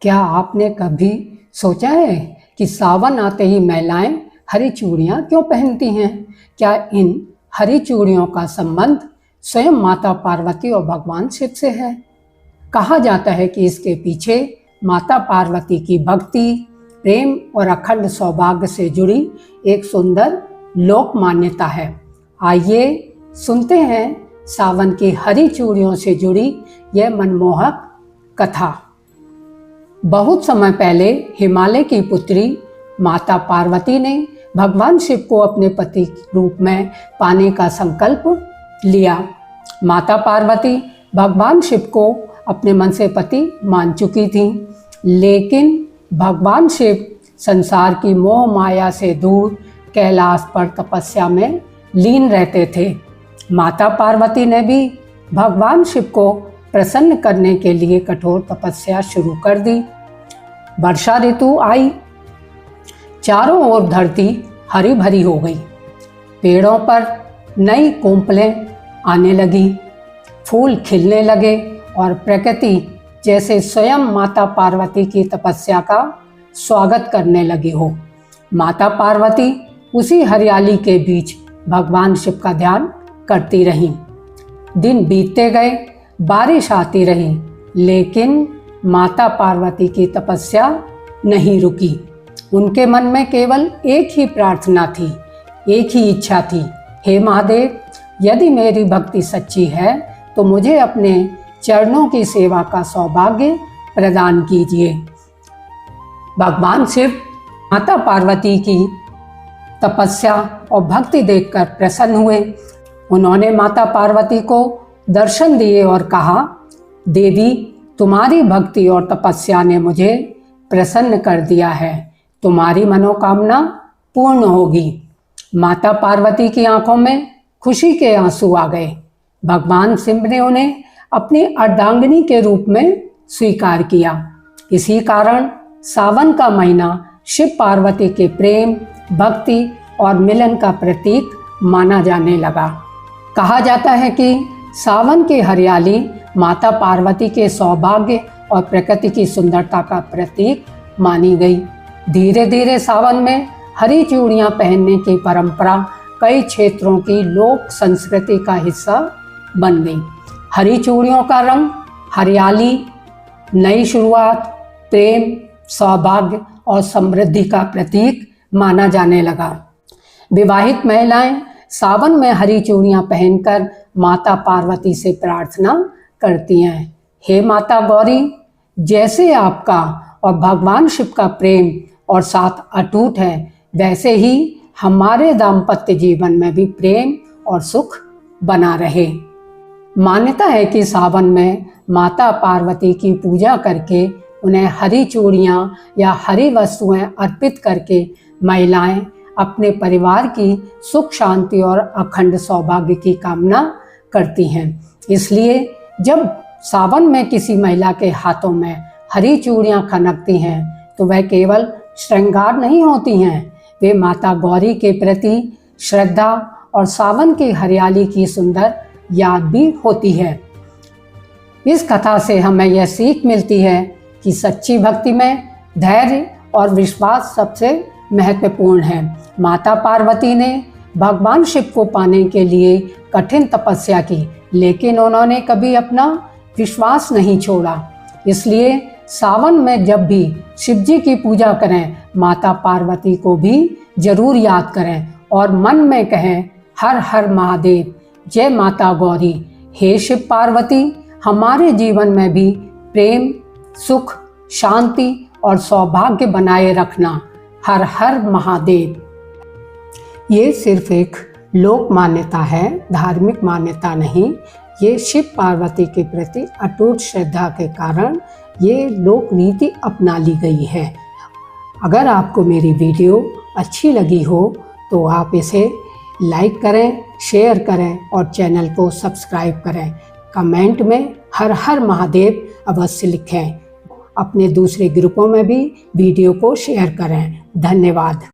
क्या आपने कभी सोचा है कि सावन आते ही महिलाएं हरी चूड़ियां क्यों पहनती हैं? क्या इन हरी चूड़ियों का संबंध स्वयं माता पार्वती और भगवान शिव से है? कहा जाता है कि इसके पीछे माता पार्वती की भक्ति, प्रेम और अखंड सौभाग्य से जुड़ी एक सुंदर लोक मान्यता है। आइए सुनते हैं सावन की हरी चूड़ियों से जुड़ी यह मनमोहक कथा। बहुत समय पहले हिमालय की पुत्री माता पार्वती ने भगवान शिव को अपने पति के रूप में पाने का संकल्प लिया। माता पार्वती भगवान शिव को अपने मन से पति मान चुकी थीं, लेकिन भगवान शिव संसार की मोह माया से दूर कैलाश पर तपस्या में लीन रहते थे। माता पार्वती ने भी भगवान शिव को प्रसन्न करने के लिए कठोर तपस्या शुरू कर दी। वर्षा ऋतु आई, चारों ओर धरती हरी भरी हो गई। पेड़ों पर नई कोंपलें आने लगी, फूल खिलने लगे और प्रकृति जैसे स्वयं माता पार्वती की तपस्या का स्वागत करने लगी हो। माता पार्वती उसी हरियाली के बीच भगवान शिव का ध्यान करती रहीं। दिन बीतते गए, बारिश आती रही, लेकिन माता पार्वती की तपस्या नहीं रुकी। उनके मन में केवल एक ही प्रार्थना थी, एक ही इच्छा थी, हे महादेव, यदि मेरी भक्ति सच्ची है तो मुझे अपने चरणों की सेवा का सौभाग्य प्रदान कीजिए। भगवान शिव माता पार्वती की तपस्या और भक्ति देखकर प्रसन्न हुए। उन्होंने माता पार्वती को दर्शन दिए और कहा, देवी, तुम्हारी भक्ति और तपस्या ने मुझे प्रसन्न कर दिया है, तुम्हारी मनोकामना पूर्ण होगी। माता पार्वती की आंखों में खुशी के आंसू आ गए। भगवान शिव ने उन्हें अपनी अर्धांगिनी के रूप में स्वीकार किया। इसी कारण सावन का महीना शिव पार्वती के प्रेम, भक्ति और मिलन का प्रतीक माना जाने लगा। कहा जाता है कि सावन की हरियाली माता पार्वती के सौभाग्य और प्रकृति की सुंदरता का प्रतीक मानी गई। धीरे धीरे सावन में हरी चूड़ियां पहनने की परंपरा कई क्षेत्रों की लोक संस्कृति का हिस्सा बन गई। हरी चूड़ियों का रंग हरियाली, नई शुरुआत, प्रेम, सौभाग्य और समृद्धि का प्रतीक माना जाने लगा। विवाहित महिलाएं सावन में हरी चूड़ियां पहनकर माता पार्वती से प्रार्थना करती हैं, हे माता गौरी, जैसे आपका और भगवान शिव का प्रेम और साथ अटूट है, वैसे ही हमारे दाम्पत्य जीवन में भी प्रेम और सुख बना रहे। मान्यता है कि सावन में माता पार्वती की पूजा करके उन्हें हरी चूड़ियां या हरी वस्तुएं अर्पित करके महिलाएं अपने परिवार की सुख शांति और अखंड सौभाग्य की कामना करती हैं। इसलिए जब सावन में किसी महिला के हाथों में हरी चूड़ियां खनकती हैं तो वह केवल श्रृंगार नहीं होती हैं, वे माता गौरी के प्रति श्रद्धा और सावन की हरियाली की सुंदर याद भी होती है। इस कथा से हमें यह सीख मिलती है कि सच्ची भक्ति में धैर्य और विश्वास सबसे महत्वपूर्ण है। माता पार्वती ने भगवान शिव को पाने के लिए कठिन तपस्या की, लेकिन उन्होंने कभी अपना विश्वास नहीं छोड़ा। इसलिए सावन में जब भी शिव जी की पूजा करें, माता पार्वती को भी जरूर याद करें और मन में कहें, हर हर महादेव, जय माता गौरी। हे शिव पार्वती, हमारे जीवन में भी प्रेम, सुख, शांति और सौभाग्य बनाए रखना। हर हर महादेव। ये सिर्फ एक लोक मान्यता है, धार्मिक मान्यता नहीं। ये शिव पार्वती के प्रति अटूट श्रद्धा के कारण ये लोक रीति अपना ली गई है। अगर आपको मेरी वीडियो अच्छी लगी हो तो आप इसे लाइक करें, शेयर करें और चैनल को सब्सक्राइब करें। कमेंट में हर हर महादेव अवश्य लिखें। अपने दूसरे ग्रुपों में भी वीडियो को शेयर करें। धन्यवाद।